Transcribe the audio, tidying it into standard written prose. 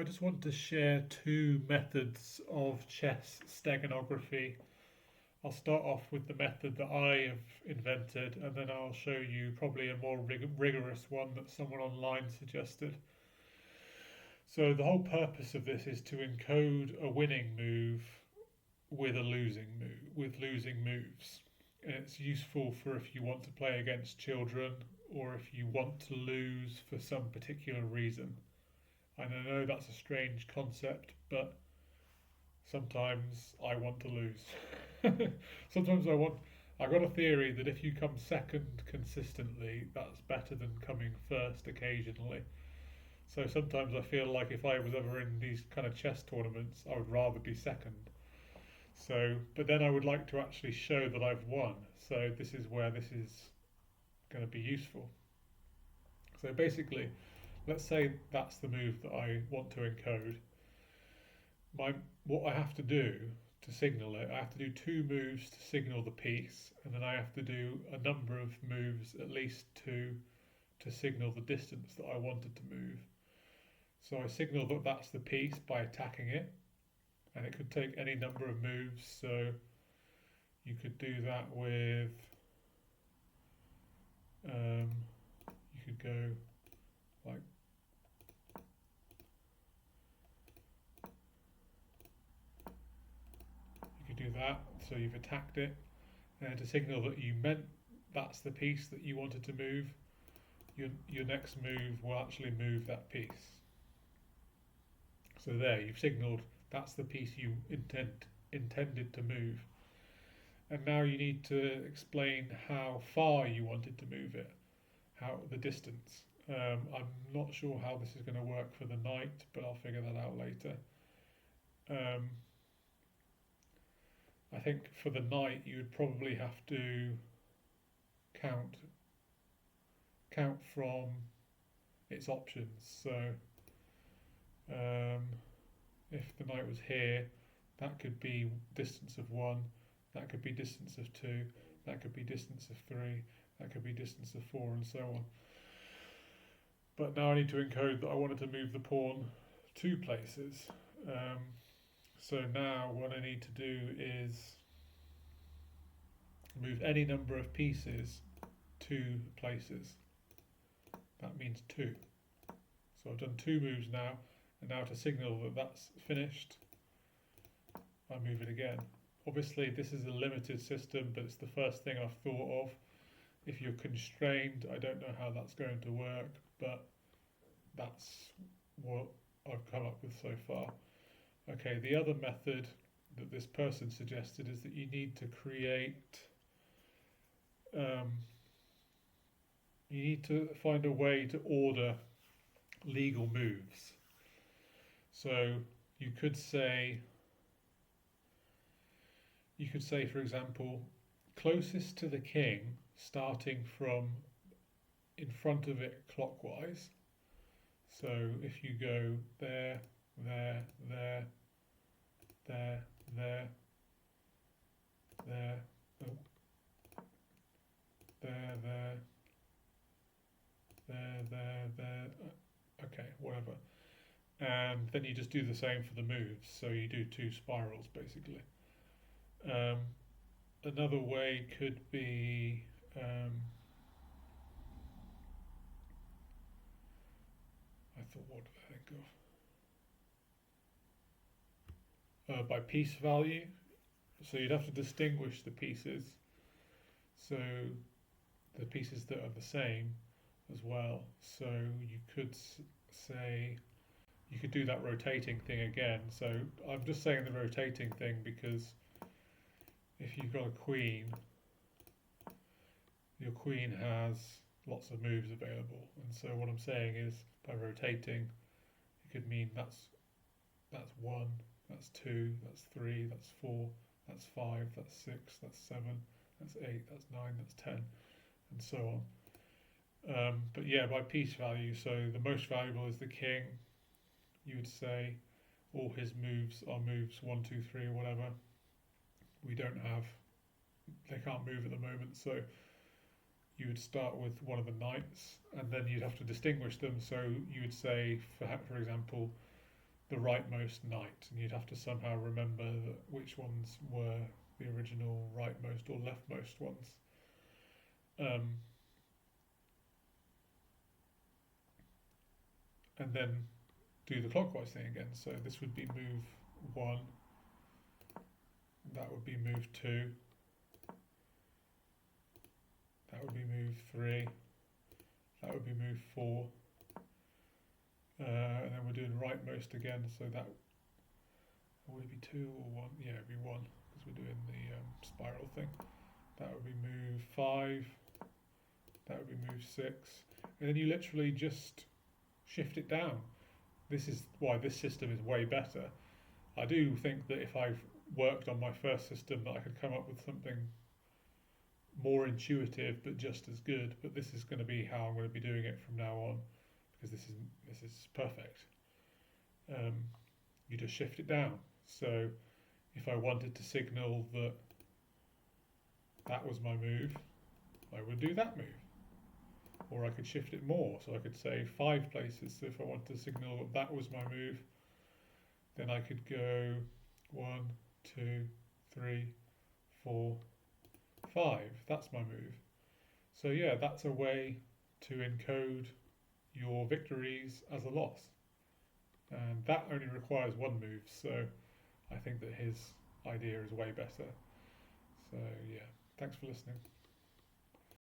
I just want to share two methods of chess steganography. I'll start off with the method that I have invented, and then I'll show you probably a more rigorous one that someone online suggested. So the whole purpose of this is to encode a winning move with a losing move, with losing moves. And it's useful for if you want to play against children or if you want to lose for some particular reason. And I know that's a strange concept, but sometimes I want to lose. Sometimes I got a theory that if you come second consistently, that's better than coming first occasionally. So sometimes I feel like if I was ever in these kind of chess tournaments, I would rather be second. So, but then I would like to actually show that I've won. So this is where this is going to be useful. So basically, let's say that's the move that I want to encode. What I have to do to signal it, I have to do two moves to signal the piece, and then I have to do a number of moves, at least two, to signal the distance that I wanted to move. So I signal that that's the piece by attacking it, and it could take any number of moves. So you could do that with, you could go like do that, so you've attacked it, and to signal that you meant that's the piece that you wanted to move, your next move will actually move that piece. So there, you've signalled that's the piece you intended to move. And now you need to explain how far you wanted to move it, how the distance. I'm not sure how this is going to work for the knight, but I'll figure that out later. I think for the knight you would probably have to count from its options. So if the knight was here, that could be distance of 1, that could be distance of 2, that could be distance of 3, that could be distance of 4, and so on. But now I need to encode that I wanted to move the pawn 2 places. So now what I need to do is move any number of pieces 2 places. That means 2. So I've done 2 moves now, and now to signal that that's finished, I move it again. Obviously this is a limited system, but it's the first thing I've thought of. If you're constrained, I don't know how that's going to work, but that's what I've come up with so far. Okay, the other method that this person suggested is that you need to create, you need to find a way to order legal moves. So you could say, for example, closest to the king, starting from in front of it clockwise. So if you go there, there, there, there, there, there, oh, there, okay, whatever. And then you just do the same for the moves, so you do 2 spirals basically. Another way could be what did I think of? By piece value. So you'd have to distinguish the pieces. So the pieces that are the same as well. So you could say, you could do that rotating thing again. So I'm just saying the rotating thing because if you've got a queen, your queen has lots of moves available, and so what I'm saying is by rotating it could mean that's 1, that's 2, that's 3, that's 4, that's 5, that's 6, that's 7, that's 8, that's 9, that's 10, and so on. But yeah, by piece value, so the most valuable is the king. You would say all his moves are moves 1, 2, 3 or whatever. We don't have, they can't move at the moment, so you would start with one of the knights, and then you'd have to distinguish them. So you would say, for example, the rightmost knight, and you'd have to somehow remember which ones were the original rightmost or leftmost ones. And then do the clockwise thing again. So this would be move 1, that would be move 2, that would be move 3, that would be move 4, and then we're doing rightmost again, so that would it be 2 or 1? Yeah, it'd be 1 because we're doing the spiral thing. That would be move 5, that would be move 6, and then you literally just shift it down. This is why this system is way better. I do think that if I've worked on my first system that I could come up with something more intuitive but just as good, but this is going to be how I'm going to be doing it from now on, because this is perfect. You just shift it down. So if I wanted to signal that that was my move, I would do that move. Or I could shift it more, so I could say 5 places. So if I wanted to signal that that was my move, then I could go 1, 2, 3, 4, 5. That's my move. So yeah, that's a way to encode your victories as a loss. And that only requires 1 move, so I think that his idea is way better. So yeah, thanks for listening.